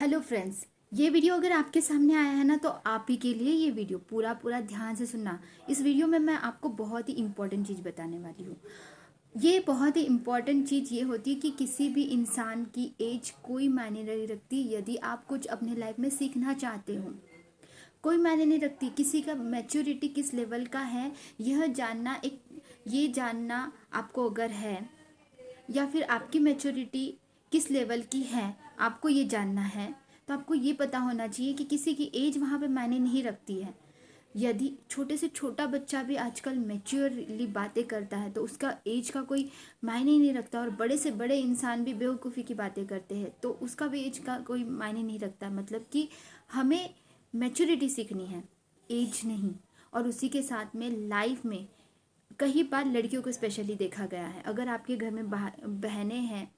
Hello friends. ये video अगर आपके सामने आया है ना तो आप ही के लिए ये वीडियो पूरा पूरा ध्यान से सुनना। इस वीडियो में मैं आपको बहुत ही इम्पोर्टेंट चीज़ बताने वाली हूँ। ये बहुत ही इम्पोर्टेंट चीज़ ये होती है कि किसी भी इंसान की एज कोई मायने नहीं रखती। यदि आप कुछ अपने लाइफ में सीखना चाहते हो, कोई मायने नहीं रखती किसी का मैच्योरिटी किस लेवल का है। यह जानना ये जानना आपको अगर है, या फिर आपकी मैच्योरिटी किस लेवल की है, आपको ये जानना है, तो आपको ये पता होना चाहिए कि किसी की एज वहाँ पे मायने नहीं रखती है। यदि छोटे से छोटा बच्चा भी आजकल मैच्योरली बातें करता है तो उसका एज का कोई मायने ही नहीं रखता, और बड़े से बड़े इंसान भी बेवकूफ़ी की बातें करते हैं तो उसका भी एज का कोई मायने नहीं रखता। मतलब कि हमें मैच्योरिटी सीखनी है, एज नहीं। और उसी के साथ में लाइफ में कई बार लड़कियों को स्पेशली देखा गया है। अगर आपके घर में बहनें हैं,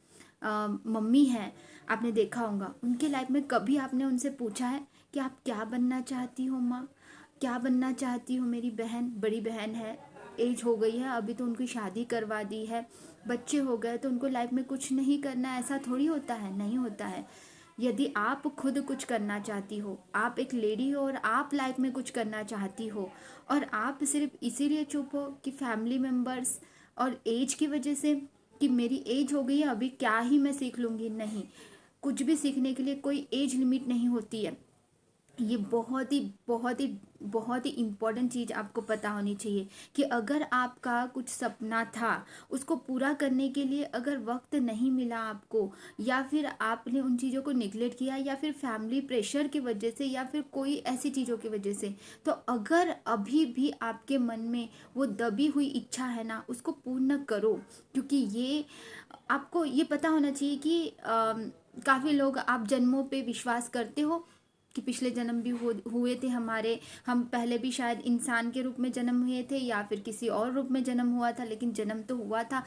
मम्मी हैं, आपने देखा होगा उनके लाइफ में कभी आपने उनसे पूछा है कि आप क्या बनना चाहती हो माँ, क्या बनना चाहती हो मेरी बहन, बड़ी बहन है, एज हो गई है, अभी तो उनकी शादी करवा दी है, बच्चे हो गए तो उनको लाइफ में कुछ नहीं करना, ऐसा थोड़ी होता है, नहीं होता है। यदि आप खुद कुछ करना चाहती हो, आप एक लेडी हो और आप लाइफ में कुछ करना चाहती हो, और आप सिर्फ इसीलिए चुप हो कि फैमिली मेम्बर्स और एज की वजह से कि मेरी एज हो गई है अभी क्या ही मैं सीख लूँगी, नहीं। कुछ भी सीखने के लिए कोई एज लिमिट नहीं होती है। ये बहुत ही इम्पोर्टेंट चीज़ आपको पता होनी चाहिए कि अगर आपका कुछ सपना था, उसको पूरा करने के लिए अगर वक्त नहीं मिला आपको, या फिर आपने उन चीज़ों को निगलेक्ट किया, या फिर फैमिली प्रेशर की वजह से, या फिर कोई ऐसी चीज़ों की वजह से, तो अगर अभी भी आपके मन में वो दबी हुई इच्छा है ना, उसको पूर्ण करो। क्योंकि ये आपको ये पता होना चाहिए कि काफ़ी लोग आप जन्मों पे विश्वास करते हो कि पिछले जन्म भी हुए थे हमारे, हम पहले भी शायद इंसान के रूप में जन्म हुए थे या फिर किसी और रूप में जन्म हुआ था, लेकिन जन्म तो हुआ था।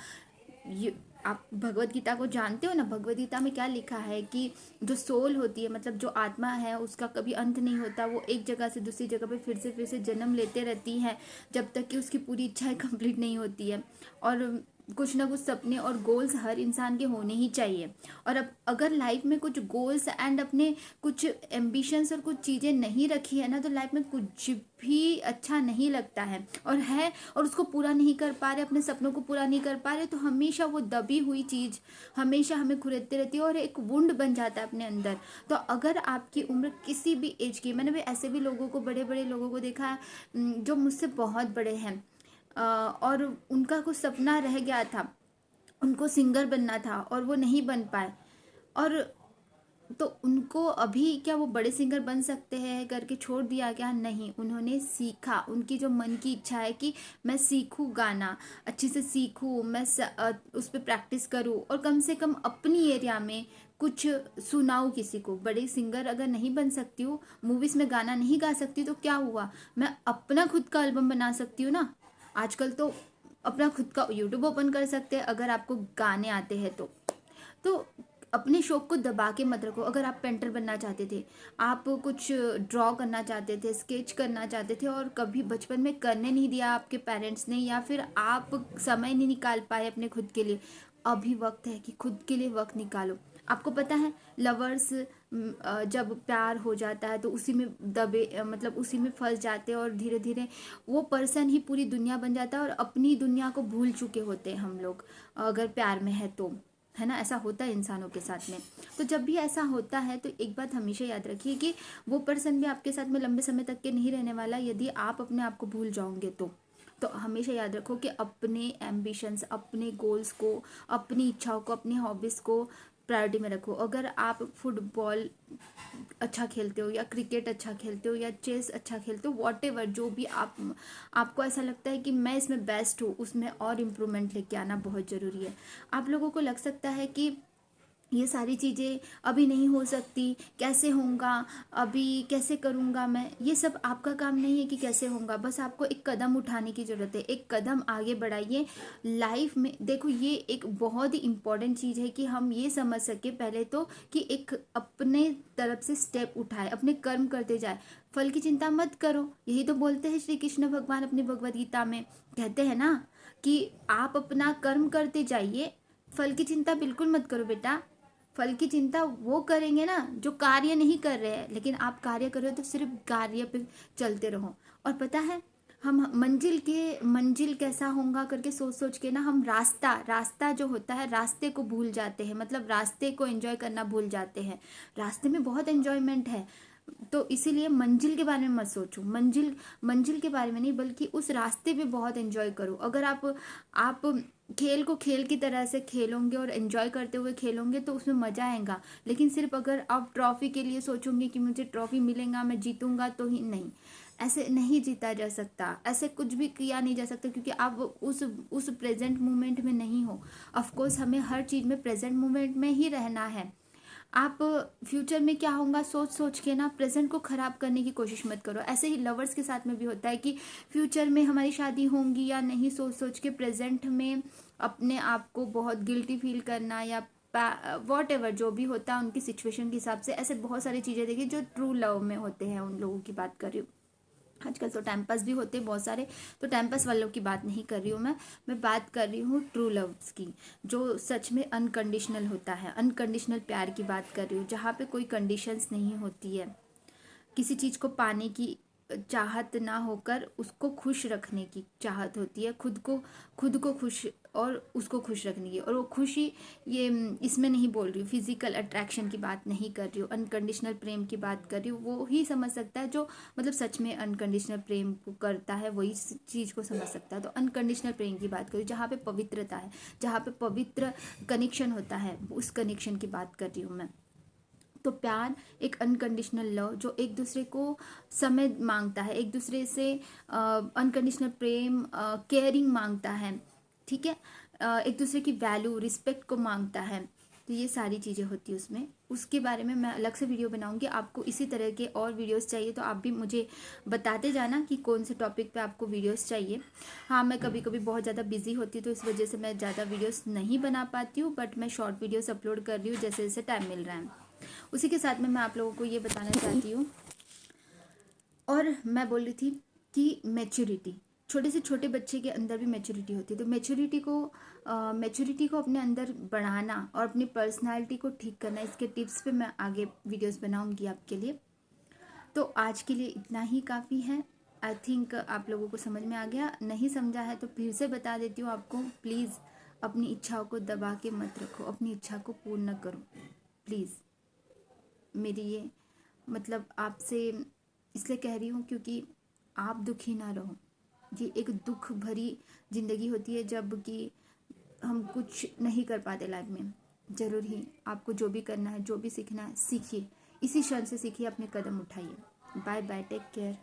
ये आप भगवत गीता को जानते हो ना, भगवत गीता में क्या लिखा है कि जो सोल होती है, मतलब जो आत्मा है, उसका कभी अंत नहीं होता। वो एक जगह से दूसरी जगह पे फिर से जन्म लेते रहती है जब तक कि उसकी पूरी इच्छाएं कंप्लीट नहीं होती है। और कुछ ना कुछ सपने और गोल्स हर इंसान के होने ही चाहिए। और अब अगर लाइफ में कुछ गोल्स एंड अपने कुछ एम्बिशंस और कुछ चीज़ें नहीं रखी है ना, तो लाइफ में कुछ भी अच्छा नहीं लगता है, और उसको पूरा नहीं कर पा रहे, अपने सपनों को पूरा नहीं कर पा रहे, तो हमेशा वो दबी हुई चीज़ हमेशा हमें खुरेदती रहती है और एक वुंड बन जाता है अपने अंदर। तो अगर आपकी उम्र किसी भी एज की, मैंने भी ऐसे भी लोगों को, बड़े बड़े लोगों को देखा है जो मुझसे बहुत बड़े हैं, और उनका कुछ सपना रह गया था, उनको सिंगर बनना था और वो नहीं बन पाए। और तो उनको अभी क्या वो बड़े सिंगर बन सकते हैं करके छोड़ दिया क्या? नहीं, उन्होंने सीखा। उनकी जो मन की इच्छा है कि मैं सीखूं गाना, अच्छे से सीखूं, उस पर प्रैक्टिस करूं, और कम से कम अपनी एरिया में कुछ सुनाऊं किसी को। बड़े सिंगर अगर नहीं बन सकती हूँ, मूवीज में गाना नहीं गा सकती, तो क्या हुआ, मैं अपना खुद का एल्बम बना सकती हूँ ना। आजकल तो अपना खुद का यूट्यूब ओपन कर सकते हैं अगर आपको गाने आते हैं तो अपने शौक को दबा के मत रखो। अगर आप पेंटर बनना चाहते थे, आप कुछ ड्रॉ करना चाहते थे, स्केच करना चाहते थे, और कभी बचपन में करने नहीं दिया आपके पेरेंट्स ने, या फिर आप समय नहीं निकाल पाए अपने खुद के लिए, अभी वक्त है कि खुद के लिए वक्त निकालो। आपको पता है लवर्स जब प्यार हो जाता है तो उसी में मतलब उसी में फंस जाते हैं, और धीरे धीरे वो पर्सन ही पूरी दुनिया बन जाता है, और अपनी दुनिया को भूल चुके होते हैं हम लोग अगर प्यार में है तो, है ना। ऐसा होता है इंसानों के साथ में। तो जब भी ऐसा होता है तो एक बात हमेशा याद रखिए कि वो पर्सन भी आपके साथ में लंबे समय तक के नहीं रहने वाला, यदि आप अपने आप को भूल जाओगे तो हमेशा याद रखो कि अपने एम्बिशंस, अपने गोल्स को, अपनी इच्छाओं को, अपनी हॉबीज़ को प्रायोरिटी में रखो। अगर आप फुटबॉल अच्छा खेलते हो, या क्रिकेट अच्छा खेलते हो, या चेस अच्छा खेलते हो, वॉट एवर जो भी आपको ऐसा लगता है कि मैं इसमें बेस्ट हूँ, उसमें और इम्प्रूवमेंट लेके आना बहुत ज़रूरी है। आप लोगों को लग सकता है कि ये सारी चीज़ें अभी नहीं हो सकती, कैसे होगा, अभी कैसे करूँगा मैं, ये सब आपका काम नहीं है कि कैसे होगा। बस आपको एक कदम उठाने की ज़रूरत है, एक कदम आगे बढ़ाइए लाइफ में। देखो ये एक बहुत ही इम्पॉर्टेंट चीज़ है कि हम ये समझ सके पहले तो कि एक अपने तरफ से स्टेप उठाए, अपने कर्म करते जाए, फल की चिंता मत करो। यही तो बोलते हैं श्री कृष्ण भगवान अपनी भगवद गीता में, कहते हैं ना कि आप अपना कर्म करते जाइए, फल की चिंता बिल्कुल मत करो बेटा। फल की चिंता वो करेंगे ना जो कार्य नहीं कर रहे हैं, लेकिन आप कार्य कर रहे हो तो सिर्फ कार्य पे चलते रहो। और पता है, हम मंजिल कैसा होगा करके सोच सोच के ना हम रास्ता रास्ता जो होता है रास्ते को भूल जाते हैं, मतलब रास्ते को एंजॉय करना भूल जाते हैं। रास्ते में बहुत एंजॉयमेंट है, तो इसीलिए मंजिल के बारे में मत सोचो। मंजिल के बारे में नहीं, बल्कि उस रास्ते पे बहुत एंजॉय करो। अगर आप खेल को खेल की तरह से खेलोगे और एंजॉय करते हुए खेलोगे तो उसमें मजा आएगा। लेकिन सिर्फ अगर आप ट्रॉफी के लिए सोचोगे कि मुझे ट्रॉफी मिलेगा, मैं जीतूंगा, तो ही नहीं, ऐसे नहीं जीता जा सकता, ऐसे कुछ भी किया नहीं जा सकता, क्योंकि आप उस प्रेजेंट मोमेंट में नहीं हो। ऑफ कोर्स हमें हर चीज़ में प्रेजेंट मोमेंट में ही रहना है। आप फ्यूचर में क्या होगा सोच सोच के ना प्रेजेंट को खराब करने की कोशिश मत करो। ऐसे ही लवर्स के साथ में भी होता है कि फ्यूचर में हमारी शादी होगी या नहीं, सोच सोच के प्रेजेंट में अपने आप को बहुत गिल्टी फील करना, या वॉट एवर जो भी होता है उनकी सिचुएशन के हिसाब से। ऐसे बहुत सारी चीज़ें देखी जो ट्रू लव में होते हैं, उन लोगों की बात कर रही हूँ। आजकल तो टाइम पास भी होते हैं बहुत सारे, तो टाइम पास वालों की बात नहीं कर रही हूँ मैं बात कर रही हूँ ट्रू लव्स की, जो सच में अनकंडीशनल होता है। अनकंडीशनल प्यार की बात कर रही हूँ, जहाँ पे कोई कंडीशंस नहीं होती है, किसी चीज़ को पाने की चाहत ना होकर उसको खुश रखने की चाहत होती है, खुद को खुश और उसको खुश रखने की। और वो खुशी, ये इसमें नहीं बोल रही हूँ, फिजिकल अट्रैक्शन की बात नहीं कर रही हूँ, अनकंडीशनल प्रेम की बात कर रही हूँ। वो ही समझ सकता है जो मतलब सच में अनकंडीशनल प्रेम को करता है, वही चीज़ को समझ सकता है। तो अनकंडीशनल प्रेम की बात करूँ जहाँ पे पवित्रता है, जहाँ पे पवित्र कनेक्शन होता है, उस कनेक्शन की बात कर रही हूँ मैं। तो प्यार एक अनकंडीशनल लव जो एक दूसरे को समय मांगता है, एक दूसरे से अनकंडीशनल प्रेम, केयरिंग मांगता है, ठीक है, एक दूसरे की वैल्यू रिस्पेक्ट को मांगता है। तो ये सारी चीज़ें होती है उसमें, उसके बारे में मैं अलग से वीडियो बनाऊंगी। आपको इसी तरह के और वीडियोस चाहिए तो आप भी मुझे बताते जाना कि कौन से टॉपिक पे आपको वीडियोस चाहिए। हाँ, मैं कभी कभी बहुत ज़्यादा बिजी होती हूँ तो इस वजह से मैं ज़्यादा वीडियोस नहीं बना पाती हूँ, बट मैं शॉर्ट वीडियोस अपलोड कर रही हूँ जैसे जैसे टाइम मिल रहा है। उसी के साथ में मैं आप लोगों को ये बताना चाहती हूँ, और मैं बोल रही थी कि मैच्योरिटी, छोटे से छोटे बच्चे के अंदर भी मैच्योरिटी होती है। तो मैच्योरिटी को अपने अंदर बढ़ाना और अपनी पर्सनालिटी को ठीक करना, इसके टिप्स पे मैं आगे वीडियोस बनाऊंगी आपके लिए। तो आज के लिए इतना ही काफ़ी है। आई थिंक आप लोगों को समझ में आ गया, नहीं समझा है तो फिर से बता देती हूँ आपको। प्लीज़ अपनी इच्छाओं को दबा के मत रखो, अपनी इच्छा को पूर्ण करो प्लीज़। मेरी ये मतलब आपसे इसलिए कह रही हूँ क्योंकि आप दुखी ना रहो। ये एक दुख भरी ज़िंदगी होती है जब कि हम कुछ नहीं कर पाते लाइफ में। ज़रूर ही आपको जो भी करना है, जो भी सीखना है सीखिए, इसी क्षण से सीखिए, अपने कदम उठाइए। Bye bye, take care.